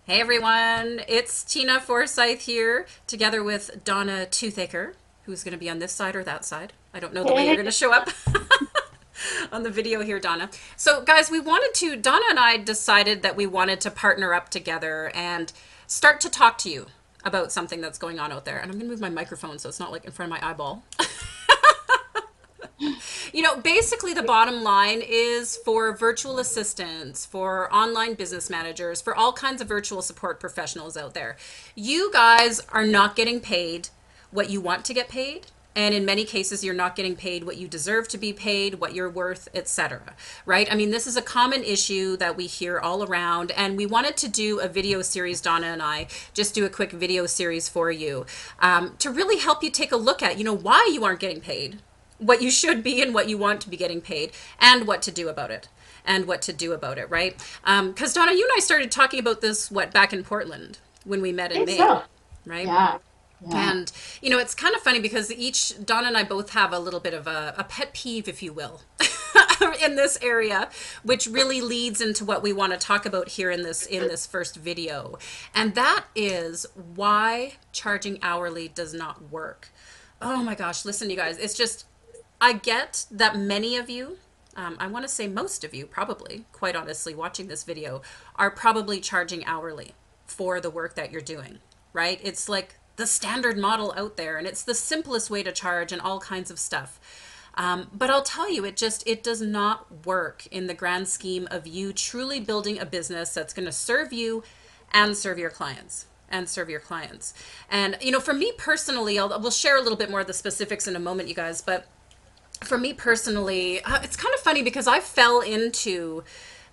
Hey everyone, it's Tina Forsyth here, together with Donna Toothaker, who's going to be on this side or that side. I don't know the way you're Hey, going to show up on the video here, Donna. So, guys, Donna and I decided that we wanted to partner up together and start to talk to you about something that's going on out there. And I'm going to move my microphone so it's not like in front of my eyeball. Basically, the bottom line is for virtual assistants, for online business managers, for all kinds of virtual support professionals out there. You guys are not getting paid what you want to get paid. And in many cases, you're not getting paid what you deserve to be paid, what you're worth, etc. Right? I mean, this is a common issue that we hear all around. And we wanted to do a video series, Donna and I, just do a quick video series for you to really help you take a look at, why you aren't getting paid what you should be and what you want to be getting paid and what to do about it right? Because Donna, you and I started talking about this, back in Portland when we met I in think May, so. right? Yeah, yeah. And, it's kind of funny because Donna and I both have a little bit of a pet peeve, if you will, in this area, which really leads into what we want to talk about here in this first video. And that is why charging hourly does not work. Oh my gosh, listen, you guys, it's just, I get that many of you, I want to say most of you, probably, quite honestly, watching this video, are probably charging hourly for the work that you're doing, right? It's like the standard model out there, and it's the simplest way to charge and all kinds of stuff. But I'll tell you, it does not work in the grand scheme of you truly building a business that's going to serve you and serve your clients and for me personally, we'll share a little bit more of the specifics in a moment, you guys. But for me personally, it's kind of funny because I fell into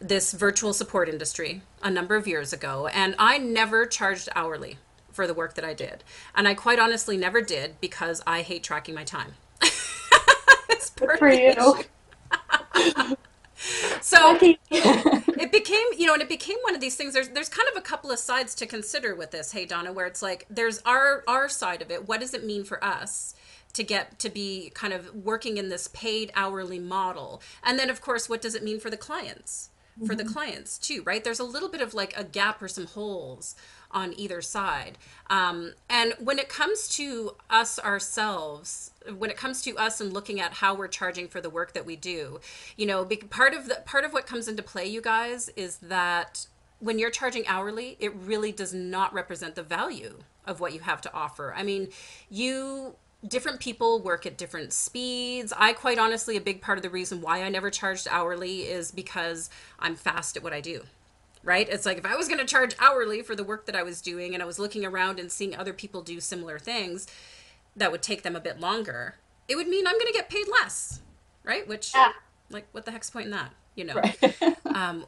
this virtual support industry a number of years ago, and I never charged hourly for the work that I did. And I quite honestly never did because I hate tracking my time. It's Good part for of the you. issue. So Lucky. it became one of these things. There's kind of a couple of sides to consider with this, hey Donna, where it's like there's our side of it. What does it mean for us to get to be kind of working in this paid hourly model? And then of course, what does it mean for the clients? For the Mhm. clients too, right? There's a little bit of like a gap or some holes on either side. And when it comes to us ourselves, when it comes to us and looking at how we're charging for the work that we do, part of what comes into play, you guys, is that when you're charging hourly, it really does not represent the value of what you have to offer. I mean, you different people work at different speeds. I quite honestly, a big part of the reason why I never charged hourly is because I'm fast at what I do. Right? It's like if I was going to charge hourly for the work that I was doing and I was looking around and seeing other people do similar things that would take them a bit longer, it would mean I'm going to get paid less, right? Which, Yeah, like, what the heck's the point in that? right.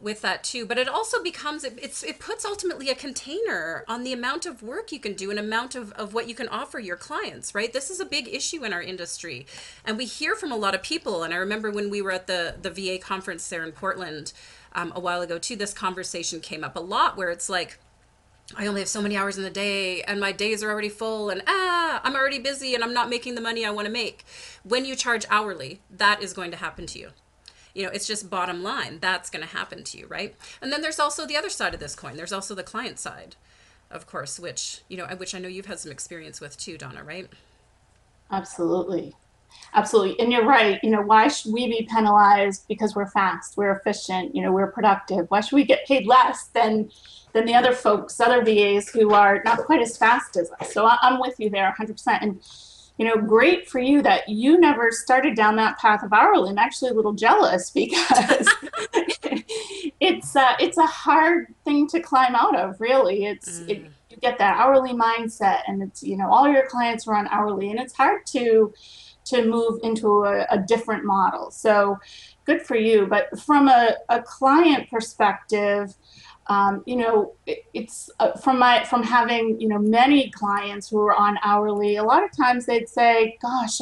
With that too. But it also becomes it puts ultimately a container on the amount of work you can do and amount of what you can offer your clients, right? This is a big issue in our industry, and we hear from a lot of people. And I remember when we were at the VA conference there in Portland a while ago too, this conversation came up a lot where it's like, I only have so many hours in the day and my days are already full, and I'm already busy and I'm not making the money I want to make. When you charge hourly, that is going to happen to you. It's just bottom line. That's going to happen to you, right? And then there's also the other side of this coin. There's also the client side, of course, which I know you've had some experience with too, Donna, right? Absolutely. Absolutely. And you're right. Why should we be penalized because we're fast, we're efficient, we're productive? Why should we get paid less than the other folks, other VAs who are not quite as fast as us? So I'm with you there 100%. And great for you that you never started down that path of hourly. I'm actually a little jealous because it's a hard thing to climb out of. Really, Mm, you get that hourly mindset, and it's all your clients are on hourly, and it's hard to move into a different model. So good for you. But from a client perspective, it's from having many clients who are on hourly. A lot of times they'd say, "Gosh,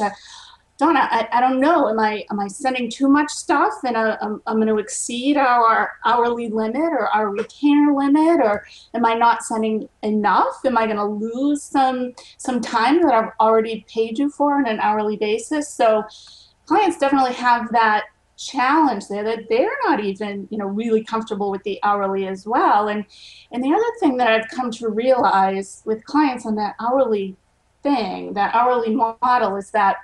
Donna, I don't know. Am I sending too much stuff, and I'm going to exceed our hourly limit or our retainer limit, or am I not sending enough? Am I going to lose some time that I've already paid you for on an hourly basis?" So clients definitely have that challenge there that they're not even, really comfortable with the hourly as well. And the other thing that I've come to realize with clients on that hourly thing, that hourly model, is that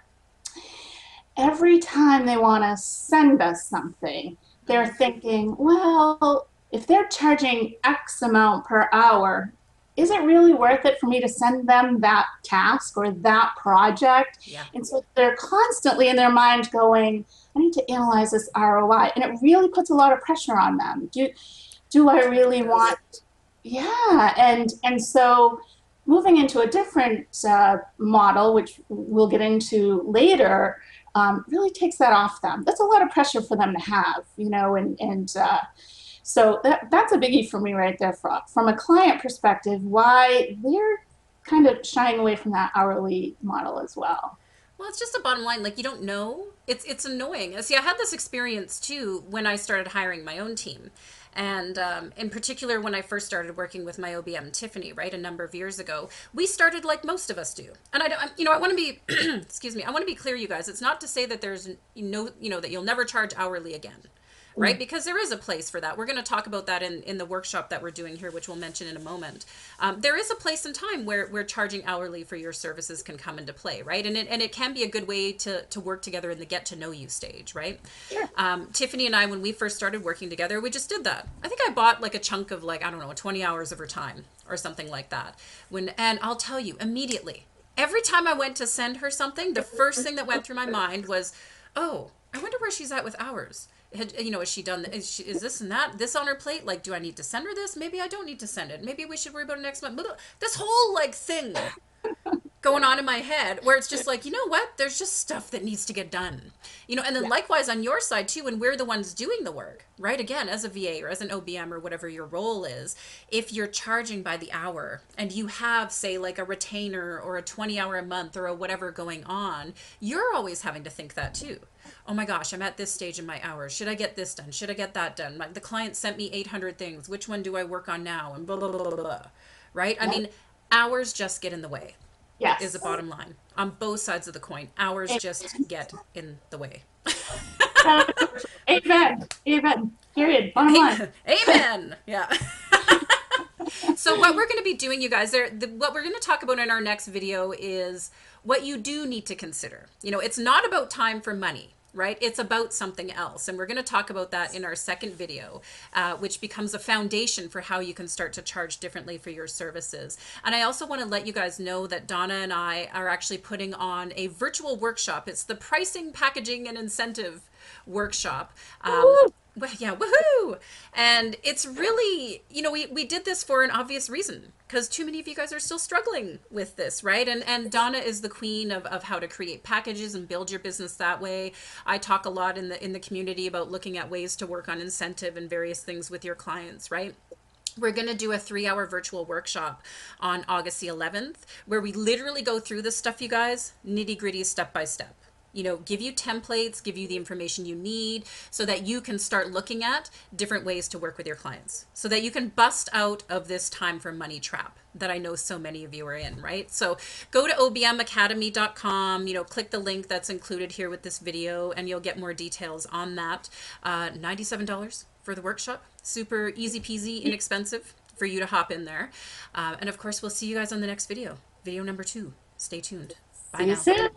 every time they want to send us something, they're Mm-hmm. thinking, well, if they're charging X amount per hour, is it really worth it for me to send them that task or that project? Yeah. And so they're constantly in their mind going, I need to analyze this ROI. And it really puts a lot of pressure on them. Do I Totally really does. want, yeah. And so moving into a different model, which we'll get into later, really takes that off them. That's a lot of pressure for them to have, and so that's a biggie for me right there. From a client perspective, why they're kind of shying away from that hourly model as well. Well, it's just a bottom line. Like you don't know. It's annoying. See, I had this experience too when I started hiring my own team, and in particular when I first started working with my OBM Tiffany, right, a number of years ago. We started like most of us do, and I don't. I want to be, excuse me. I want to be clear, you guys. It's not to say that there's no, that you'll never charge hourly again, right? Because there is a place for that. We're going to talk about that in the workshop that we're doing here, which we'll mention in a moment. There is a place and time where charging hourly for your services can come into play, right? And it can be a good way to work together in the get to know you stage, right? Sure. Tiffany and I, when we first started working together, we just did that. I think I bought like a chunk of like, I don't know, 20 hours of her time or something like that. And I'll tell you immediately, every time I went to send her something, the first thing that went through my mind was, oh, I wonder where she's at with hours. Has she done, is this and that, this on her plate? Like, do I need to send her this? Maybe I don't need to send it. Maybe we should worry about it next month. This whole like thing going on in my head where it's just like, you know what? There's just stuff that needs to get done. And then Yeah. likewise on your side too, when we're the ones doing the work, right? Again, as a VA or as an OBM or whatever your role is, if you're charging by the hour and you have, say, like a retainer or a 20-hour a month or a whatever going on, you're always having to think that too. Oh my gosh, I'm at this stage in my hours. Should I get this done? Should I get that done? The client sent me 800 things. Which one do I work on now? And blah, blah, blah, blah, blah. Right? I Yep. mean, hours just get in the way is the Yes. bottom line. On both sides of the coin, hours just get in the way. Amen. Amen. Period. Bottom line. Amen. Amen. Yeah. So what we're going to be doing, you guys, what we're going to talk about in our next video is what you do need to consider. It's not about time for money, right? It's about something else. And we're going to talk about that in our second video, which becomes a foundation for how you can start to charge differently for your services. And I also want to let you guys know that Donna and I are actually putting on a virtual workshop. It's the pricing, packaging, and incentive workshop. Yeah, woohoo! And it's really, we did this for an obvious reason because too many of you guys are still struggling with this, right? And Donna is the queen of how to create packages and build your business that way. I talk a lot in the community about looking at ways to work on incentive and various things with your clients, right? We're going to do a 3-hour virtual workshop on August the 11th where we literally go through this stuff, you guys, nitty gritty, step by step. Give you templates, give you the information you need so that you can start looking at different ways to work with your clients so that you can bust out of this time for money trap that I know so many of you are in, right? So go to obmacademy.com, click the link that's included here with this video and you'll get more details on that. $97 for the workshop, super easy peasy, inexpensive for you to hop in there. And of course, we'll see you guys on the next video, video number 2. Stay tuned. Bye See you now. soon.